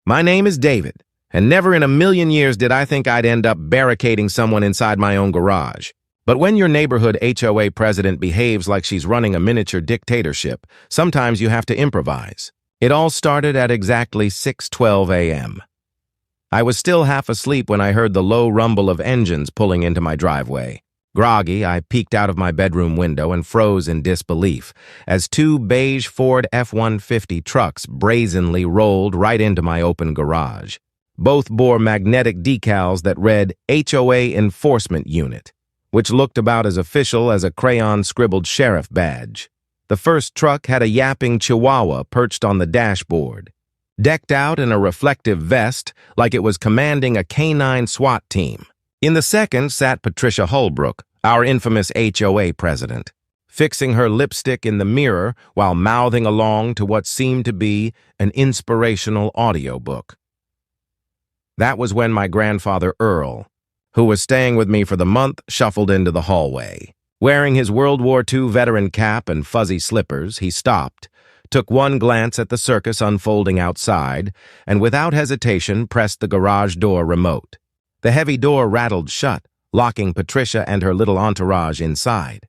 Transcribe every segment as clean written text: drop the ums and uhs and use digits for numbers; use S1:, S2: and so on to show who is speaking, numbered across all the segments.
S1: My name is David, and never in a million years did I think I'd end up barricading someone inside my own garage. But when your neighborhood HOA president behaves like she's running a miniature dictatorship, sometimes you have to improvise. It all started at exactly 6:12 a.m. I was still half asleep when I heard the low rumble of engines pulling into my driveway. Groggy, I peeked out of my bedroom window and froze in disbelief as two beige Ford F-150 trucks brazenly rolled right into my open garage. Both bore magnetic decals that read HOA Enforcement Unit, which looked about as official as a crayon-scribbled sheriff badge. The first truck had a yapping chihuahua perched on the dashboard, decked out in a reflective vest like it was commanding a canine SWAT team. In the second sat Patricia Holbrook, our infamous HOA president, fixing her lipstick in the mirror while mouthing along to what seemed to be an inspirational audiobook. That was when my grandfather Earl, who was staying with me for the month, shuffled into the hallway. Wearing his World War II veteran cap and fuzzy slippers, he stopped, took one glance at the circus unfolding outside, and without hesitation pressed the garage door remote. The heavy door rattled shut, locking Patricia and her little entourage inside.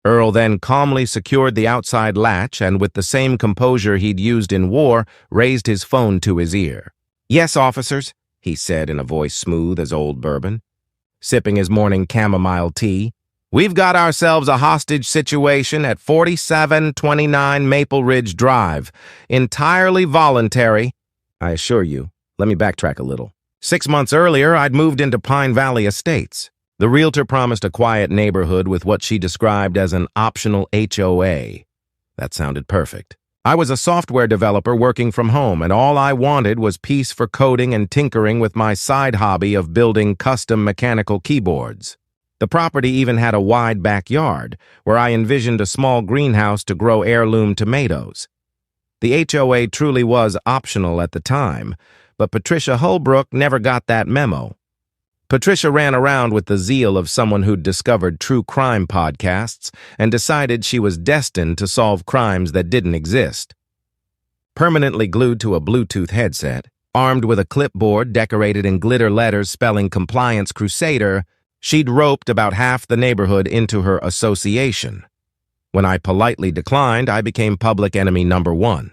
S1: Earl then calmly secured the outside latch and, with the same composure he'd used in war, raised his phone to his ear. "Yes, officers," he said in a voice smooth as old bourbon. Sipping his morning chamomile tea, "We've got ourselves a hostage situation at 4729 Maple Ridge Drive. Entirely voluntary, I assure you." Let me backtrack a little. 6 months earlier, I'd moved into Pine Valley Estates. The realtor promised a quiet neighborhood with what she described as an optional HOA. That sounded perfect. I was a software developer working from home, and all I wanted was peace for coding and tinkering with my side hobby of building custom mechanical keyboards. The property even had a wide backyard, where I envisioned a small greenhouse to grow heirloom tomatoes. The HOA truly was optional at the time, but Patricia Holbrook never got that memo. Patricia ran around with the zeal of someone who'd discovered true crime podcasts and decided she was destined to solve crimes that didn't exist. Permanently glued to a Bluetooth headset, armed with a clipboard decorated in glitter letters spelling Compliance Crusader, she'd roped about half the neighborhood into her association. When I politely declined, I became public enemy number one.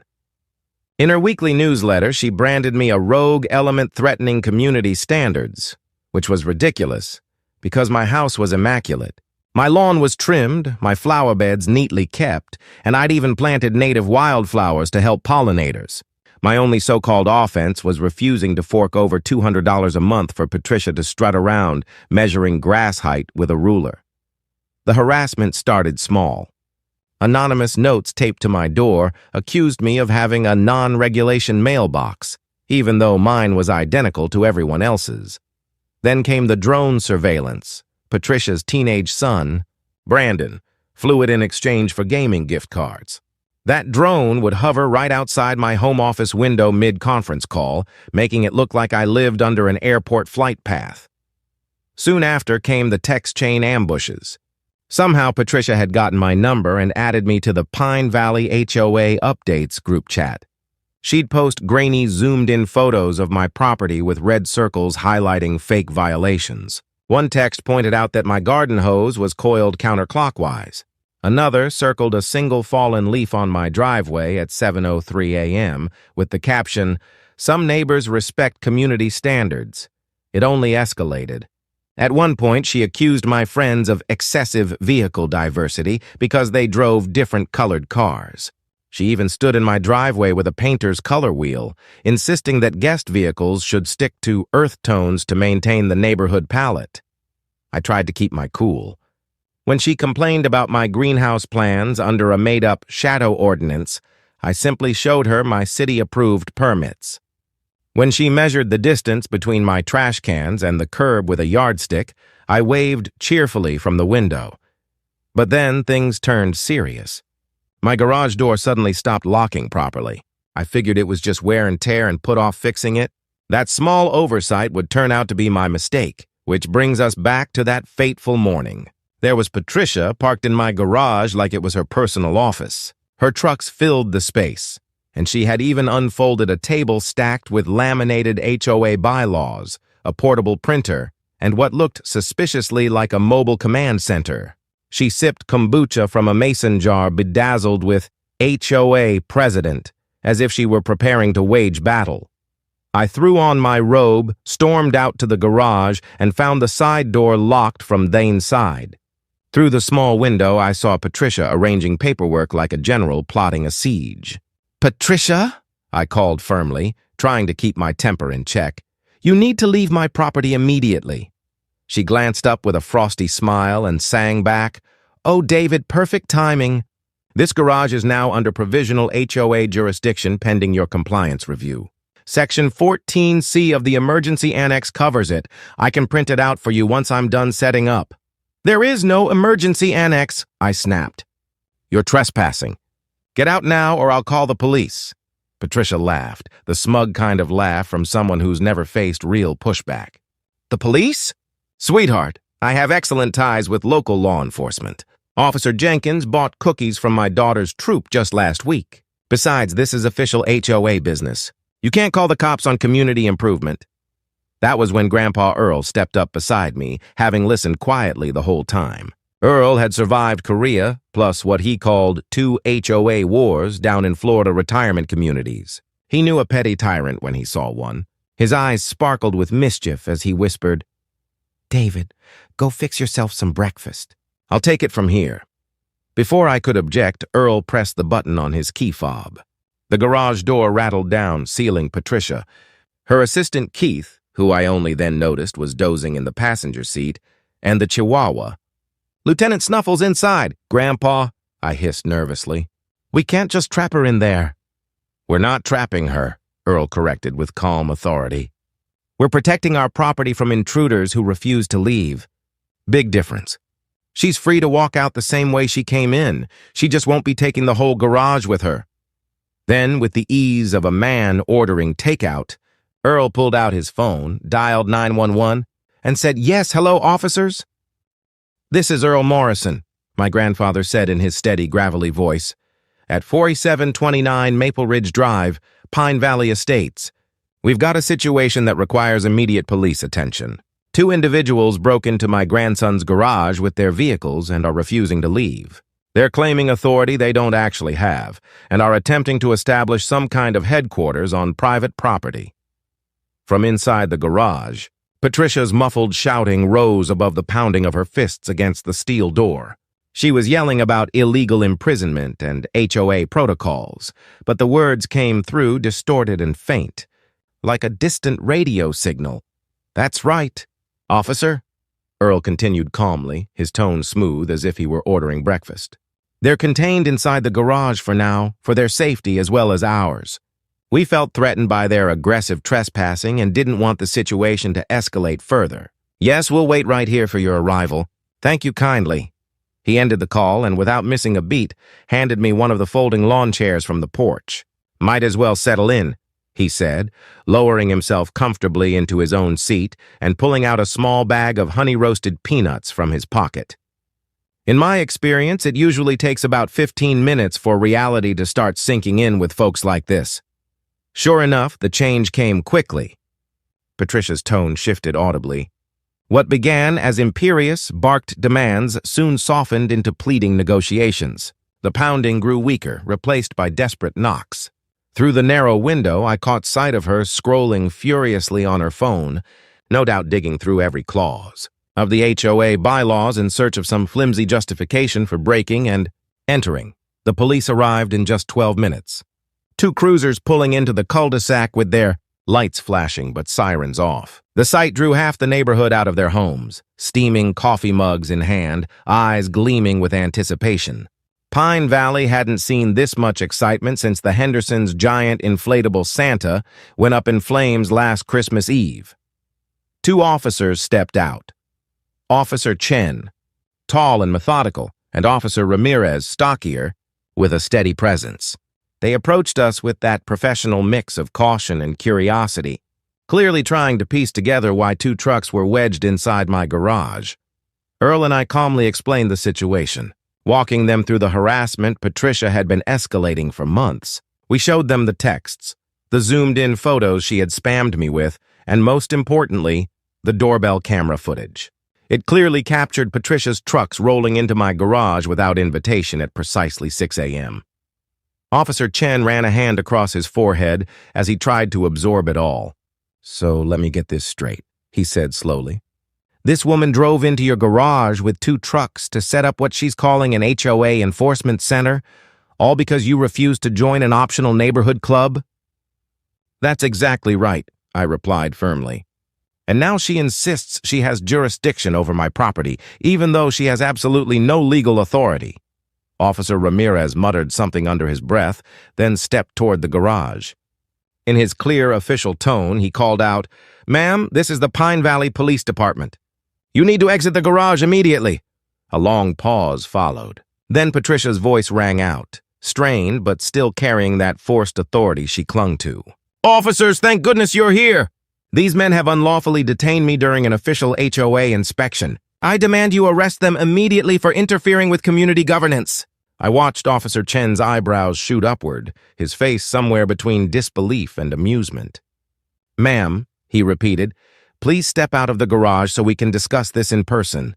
S1: In her weekly newsletter, she branded me a rogue element threatening community standards, which was ridiculous because my house was immaculate. My lawn was trimmed, my flower beds neatly kept, and I'd even planted native wildflowers to help pollinators. My only so-called offense was refusing to fork over $200 a month for Patricia to strut around, measuring grass height with a ruler. The harassment started small. Anonymous notes taped to my door accused me of having a non-regulation mailbox, even though mine was identical to everyone else's. Then came the drone surveillance. Patricia's teenage son, Brandon, flew it in exchange for gaming gift cards. That drone would hover right outside my home office window mid-conference call, making it look like I lived under an airport flight path. Soon after came the text chain ambushes. Somehow Patricia had gotten my number and added me to the Pine Valley HOA Updates group chat. She'd post grainy, zoomed-in photos of my property with red circles highlighting fake violations. One text pointed out that my garden hose was coiled counterclockwise. Another circled a single fallen leaf on my driveway at 7:03 a.m. with the caption, "Some neighbors respect community standards." It only escalated. At one point, she accused my friends of excessive vehicle diversity because they drove different colored cars. She even stood in my driveway with a painter's color wheel, insisting that guest vehicles should stick to earth tones to maintain the neighborhood palette. I tried to keep my cool. When she complained about my greenhouse plans under a made-up shadow ordinance, I simply showed her my city-approved permits. When she measured the distance between my trash cans and the curb with a yardstick, I waved cheerfully from the window. But then things turned serious. My garage door suddenly stopped locking properly. I figured it was just wear and tear and put off fixing it. That small oversight would turn out to be my mistake, which brings us back to that fateful morning. There was Patricia parked in my garage like it was her personal office. Her trucks filled the space, and she had even unfolded a table stacked with laminated HOA bylaws, a portable printer, and what looked suspiciously like a mobile command center. She sipped kombucha from a mason jar bedazzled with HOA President, as if she were preparing to wage battle. I threw on my robe, stormed out to the garage, and found the side door locked from the inside. Through the small window, I saw Patricia arranging paperwork like a general plotting a siege. "Patricia," I called firmly, trying to keep my temper in check, "you need to leave my property immediately." She glanced up with a frosty smile and sang back, "Oh, David, perfect timing. This garage is now under provisional HOA jurisdiction pending your compliance review. Section 14C of the emergency annex covers it. I can print it out for you once I'm done setting up." "There is no emergency annex," I snapped. "You're trespassing. Get out now or I'll call the police." Patricia laughed, the smug kind of laugh from someone who's never faced real pushback. "The police? Sweetheart, I have excellent ties with local law enforcement. Officer Jenkins bought cookies from my daughter's troop just last week. Besides, this is official HOA business. You can't call the cops on community improvement." That was when Grandpa Earl stepped up beside me, having listened quietly the whole time. Earl had survived Korea, plus what he called 2 HOA wars down in Florida retirement communities. He knew a petty tyrant when he saw one. His eyes sparkled with mischief as he whispered, "David, go fix yourself some breakfast. I'll take it from here." Before I could object, Earl pressed the button on his key fob. The garage door rattled down, sealing Patricia. Her assistant Keith, who I only then noticed was dozing in the passenger seat, and the Chihuahua. "Lieutenant Snuffles inside, Grandpa," I hissed nervously. "We can't just trap her in there." "We're not trapping her," Earl corrected with calm authority. "We're protecting our property from intruders who refuse to leave. Big difference. She's free to walk out the same way she came in. She just won't be taking the whole garage with her." Then, with the ease of a man ordering takeout, Earl pulled out his phone, dialed 911, and said, "Yes, hello, officers?" "This is Earl Morrison," my grandfather said in his steady, gravelly voice, "at 4729 Maple Ridge Drive, Pine Valley Estates. We've got a situation that requires immediate police attention. 2 individuals broke into my grandson's garage with their vehicles and are refusing to leave. They're claiming authority they don't actually have and are attempting to establish some kind of headquarters on private property." From inside the garage, Patricia's muffled shouting rose above the pounding of her fists against the steel door. She was yelling about illegal imprisonment and HOA protocols, but the words came through distorted and faint, like a distant radio signal. "That's right, officer," Earl continued calmly, his tone smooth as if he were ordering breakfast. "They're contained inside the garage for now, for their safety as well as ours. We felt threatened by their aggressive trespassing and didn't want the situation to escalate further. Yes, we'll wait right here for your arrival. Thank you kindly." He ended the call and, without missing a beat, handed me one of the folding lawn chairs from the porch. "Might as well settle in," he said, lowering himself comfortably into his own seat and pulling out a small bag of honey-roasted peanuts from his pocket. In my experience, it usually takes about 15 minutes for reality to start sinking in with folks like this. Sure enough, the change came quickly. Patricia's tone shifted audibly. What began as imperious, barked demands soon softened into pleading negotiations. The pounding grew weaker, replaced by desperate knocks. Through the narrow window, I caught sight of her scrolling furiously on her phone, no doubt digging through every clause of the HOA bylaws in search of some flimsy justification for breaking and entering. The police arrived in just 12 minutes. 2 cruisers pulling into the cul-de-sac with their lights flashing but sirens off. The sight drew half the neighborhood out of their homes, steaming coffee mugs in hand, eyes gleaming with anticipation. Pine Valley hadn't seen this much excitement since the Hendersons' giant inflatable Santa went up in flames last Christmas Eve. 2 officers stepped out. Officer Chen, tall and methodical, and Officer Ramirez, stockier, with a steady presence. They approached us with that professional mix of caution and curiosity, clearly trying to piece together why 2 trucks were wedged inside my garage. Earl and I calmly explained the situation, walking them through the harassment Patricia had been escalating for months. We showed them the texts, the zoomed-in photos she had spammed me with, and most importantly, the doorbell camera footage. It clearly captured Patricia's trucks rolling into my garage without invitation at precisely 6 a.m. Officer Chen ran a hand across his forehead as he tried to absorb it all. "So let me get this straight," he said slowly. "This woman drove into your garage with 2 trucks to set up what she's calling an HOA enforcement center, all because you refused to join an optional neighborhood club?" "That's exactly right," I replied firmly. "And now she insists she has jurisdiction over my property, even though she has absolutely no legal authority." Officer Ramirez muttered something under his breath, then stepped toward the garage. In his clear official tone, he called out, "Ma'am, this is the Pine Valley Police Department. You need to exit the garage immediately." A long pause followed. Then Patricia's voice rang out, strained but still carrying that forced authority she clung to. "Officers, thank goodness you're here! These men have unlawfully detained me during an official HOA inspection. I demand you arrest them immediately for interfering with community governance." I watched Officer Chen's eyebrows shoot upward, his face somewhere between disbelief and amusement. "Ma'am," he repeated, "please step out of the garage so we can discuss this in person."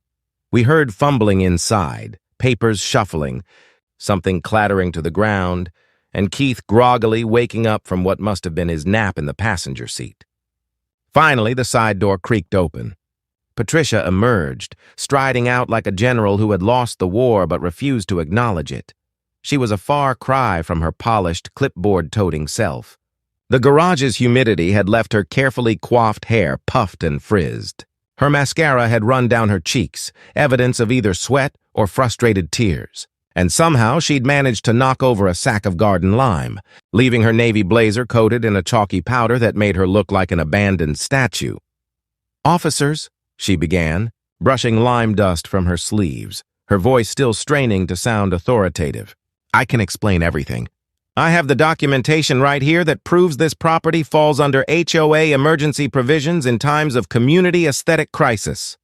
S1: We heard fumbling inside, papers shuffling, something clattering to the ground, and Keith groggily waking up from what must have been his nap in the passenger seat. Finally, the side door creaked open. Patricia emerged, striding out like a general who had lost the war but refused to acknowledge it. She was a far cry from her polished, clipboard-toting self. The garage's humidity had left her carefully coiffed hair puffed and frizzed. Her mascara had run down her cheeks, evidence of either sweat or frustrated tears. And somehow she'd managed to knock over a sack of garden lime, leaving her navy blazer coated in a chalky powder that made her look like an abandoned statue. "Officers," she began, brushing lime dust from her sleeves, her voice still straining to sound authoritative. "I can explain everything. I have the documentation right here that proves this property falls under HOA emergency provisions in times of community aesthetic crisis."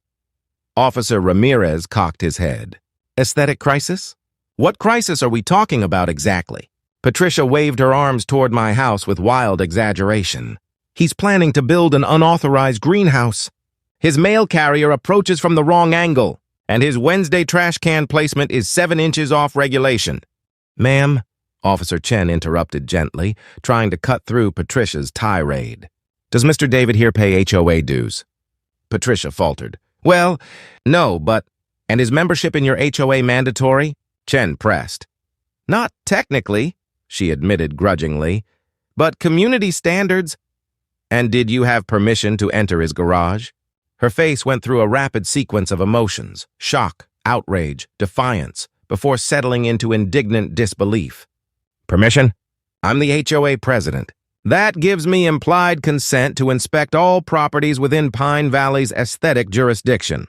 S1: Officer Ramirez cocked his head. "Aesthetic crisis? What crisis are we talking about exactly?" Patricia waved her arms toward my house with wild exaggeration. "He's planning to build an unauthorized greenhouse. His mail carrier approaches from the wrong angle, and his Wednesday trash can placement is 7 inches off regulation." "Ma'am," Officer Chen interrupted gently, trying to cut through Patricia's tirade. "Does Mr. David here pay HOA dues?" Patricia faltered. "Well, no, but—" "And is membership in your HOA mandatory?" Chen pressed. "Not technically," she admitted grudgingly, "but community standards—" "And did you have permission to enter his garage?" Her face went through a rapid sequence of emotions, shock, outrage, defiance, before settling into indignant disbelief. "Permission? I'm the HOA president. That gives me implied consent to inspect all properties within Pine Valley's aesthetic jurisdiction."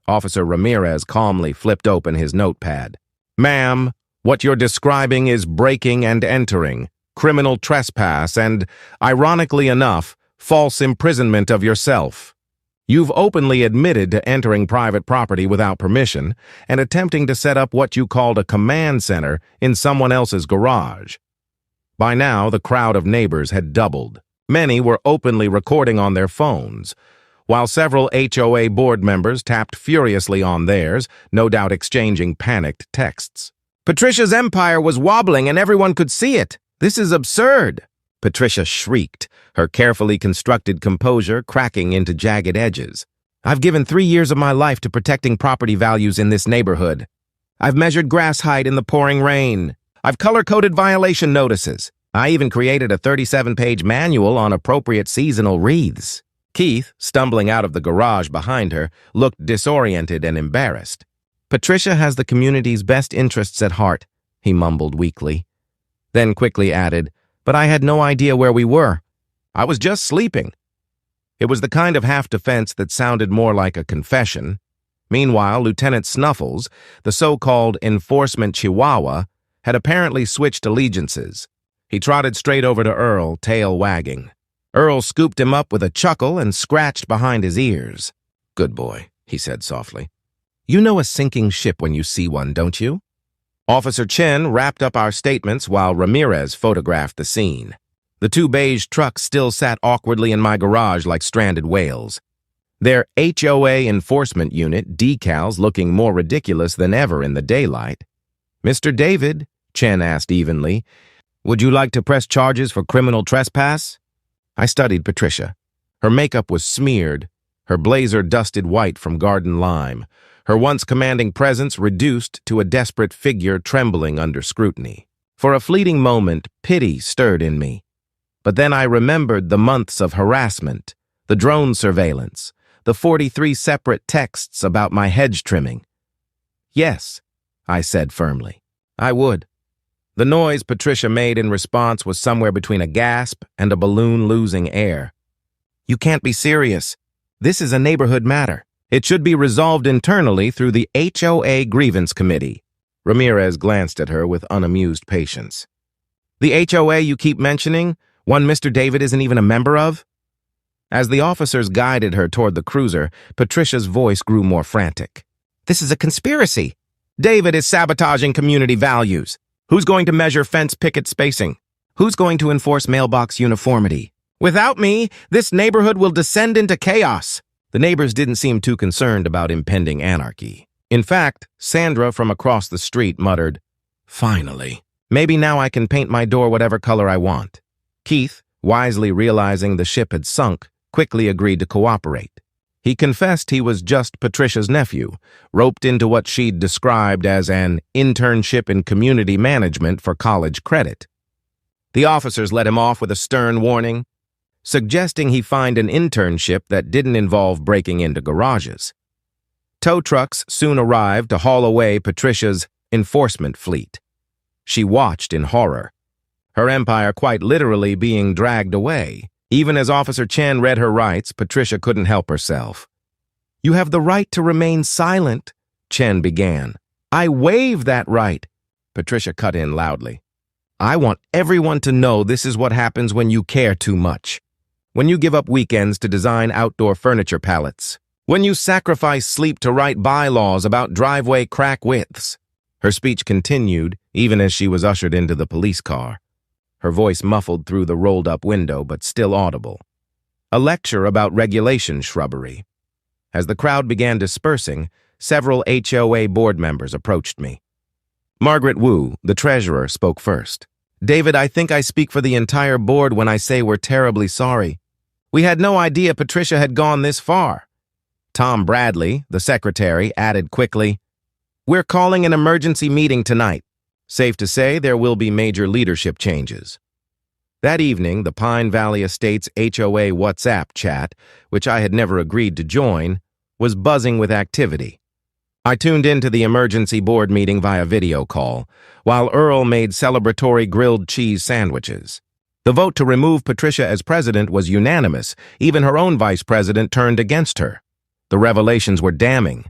S1: Officer Ramirez calmly flipped open his notepad. "Ma'am, what you're describing is breaking and entering, criminal trespass, and, ironically enough, false imprisonment of yourself. You've openly admitted to entering private property without permission and attempting to set up what you called a command center in someone else's garage." By now, the crowd of neighbors had doubled. Many were openly recording on their phones, while several HOA board members tapped furiously on theirs, no doubt exchanging panicked texts. "Patricia's empire was wobbling and everyone could see it. This is absurd!" Patricia shrieked, her carefully constructed composure cracking into jagged edges. "I've given 3 years of my life to protecting property values in this neighborhood. I've measured grass height in the pouring rain. I've color-coded violation notices. I even created a 37-page manual on appropriate seasonal wreaths." Keith, stumbling out of the garage behind her, looked disoriented and embarrassed. "Patricia has the community's best interests at heart," he mumbled weakly. Then quickly added, "But I had no idea where we were. I was just sleeping." It was the kind of half-defense that sounded more like a confession. Meanwhile, Lieutenant Snuffles, the so-called enforcement chihuahua, had apparently switched allegiances. He trotted straight over to Earl, tail wagging. Earl scooped him up with a chuckle and scratched behind his ears. "Good boy," he said softly. "You know a sinking ship when you see one, don't you?" Officer Chen wrapped up our statements while Ramirez photographed the scene. The two beige trucks still sat awkwardly in my garage like stranded whales. Their HOA enforcement unit decals looking more ridiculous than ever in the daylight. "Mr. David," Chen asked evenly, "would you like to press charges for criminal trespass?" I studied Patricia. Her makeup was smeared, her blazer dusted white from garden lime, her once commanding presence reduced to a desperate figure trembling under scrutiny. For a fleeting moment, pity stirred in me. But then I remembered the months of harassment, the drone surveillance, the 43 separate texts about my hedge trimming. "Yes," I said firmly, "I would." The noise Patricia made in response was somewhere between a gasp and a balloon losing air. "You can't be serious. This is a neighborhood matter. It should be resolved internally through the HOA Grievance Committee." Ramirez glanced at her with unamused patience. "The HOA you keep mentioning, one Mr. David isn't even a member of?" As the officers guided her toward the cruiser, Patricia's voice grew more frantic. "This is a conspiracy. David is sabotaging community values. Who's going to measure fence picket spacing? Who's going to enforce mailbox uniformity? Without me, this neighborhood will descend into chaos." The neighbors didn't seem too concerned about impending anarchy. In fact, Sandra from across the street muttered, "Finally. Maybe now I can paint my door whatever color I want." Keith, wisely realizing the ship had sunk, quickly agreed to cooperate. He confessed he was just Patricia's nephew, roped into what she'd described as an internship in community management for college credit. The officers let him off with a stern warning, suggesting he find an internship that didn't involve breaking into garages. Tow trucks soon arrived to haul away Patricia's enforcement fleet. She watched in horror, her empire quite literally being dragged away. Even as Officer Chen read her rights, Patricia couldn't help herself. "You have the right to remain silent," Chen began. "I waive that right," Patricia cut in loudly. "I want everyone to know this is what happens when you care too much. When you give up weekends to design outdoor furniture palettes. When you sacrifice sleep to write bylaws about driveway crack widths." Her speech continued, even as she was ushered into the police car. Her voice muffled through the rolled-up window, but still audible. A lecture about regulation shrubbery. As the crowd began dispersing, several HOA board members approached me. Margaret Wu, the treasurer, spoke first. "David, I think I speak for the entire board when I say we're terribly sorry. We had no idea Patricia had gone this far." Tom Bradley, the secretary, added quickly, "We're calling an emergency meeting tonight. Safe to say there will be major leadership changes." That evening, the Pine Valley Estates HOA WhatsApp chat, which I had never agreed to join, was buzzing with activity. I tuned into the emergency board meeting via video call, while Earl made celebratory grilled cheese sandwiches. The vote to remove Patricia as president was unanimous. Even her own vice president turned against her. The revelations were damning.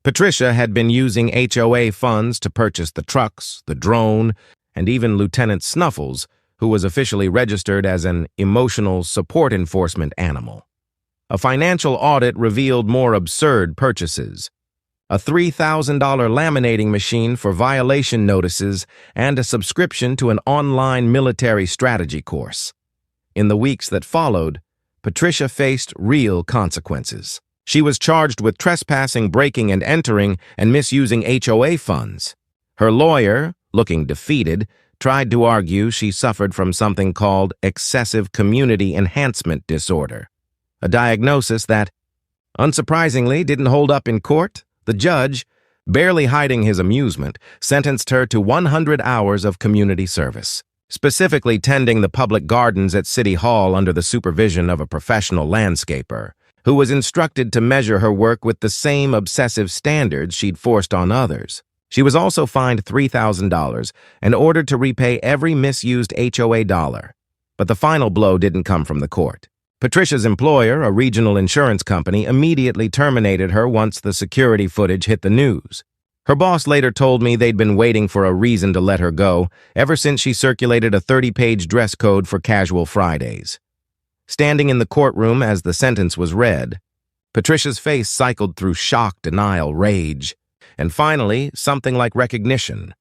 S1: Patricia had been using HOA funds to purchase the trucks, the drone, and even Lieutenant Snuffles, who was officially registered as an emotional support enforcement animal. A financial audit revealed more absurd purchases. A $3,000 laminating machine for violation notices and a subscription to an online military strategy course. In the weeks that followed, Patricia faced real consequences. She was charged with trespassing, breaking and entering, and misusing HOA funds. Her lawyer, looking defeated, tried to argue she suffered from something called excessive community enhancement disorder, a diagnosis that, unsurprisingly, didn't hold up in court. The judge, barely hiding his amusement, sentenced her to 100 hours of community service, specifically tending the public gardens at City Hall under the supervision of a professional landscaper, who was instructed to measure her work with the same obsessive standards she'd forced on others. She was also fined $3,000 and ordered to repay every misused HOA dollar. But the final blow didn't come from the court. Patricia's employer, a regional insurance company, immediately terminated her once the security footage hit the news. Her boss later told me they'd been waiting for a reason to let her go ever since she circulated a 30-page dress code for casual Fridays. Standing in the courtroom as the sentence was read, Patricia's face cycled through shock, denial, rage, and finally, something like recognition.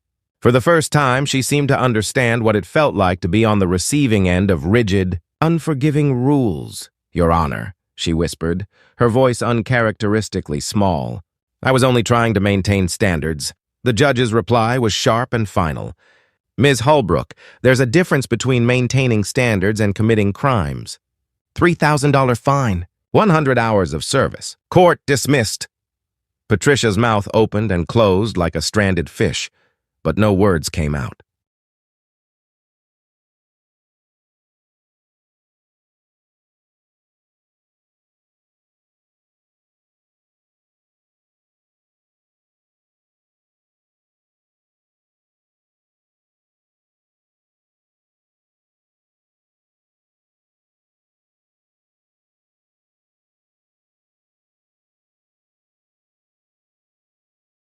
S1: For the first time, she seemed to understand what it felt like to be on the receiving end of rigid, unforgiving rules. "Your Honor," she whispered, her voice uncharacteristically small. "I was only trying to maintain standards." The judge's reply was sharp and final. "Ms. Holbrook, there's a difference between maintaining standards and committing crimes. $3,000 fine, 100 hours of service. Court dismissed." Patricia's mouth opened and closed like a stranded fish, but no words came out.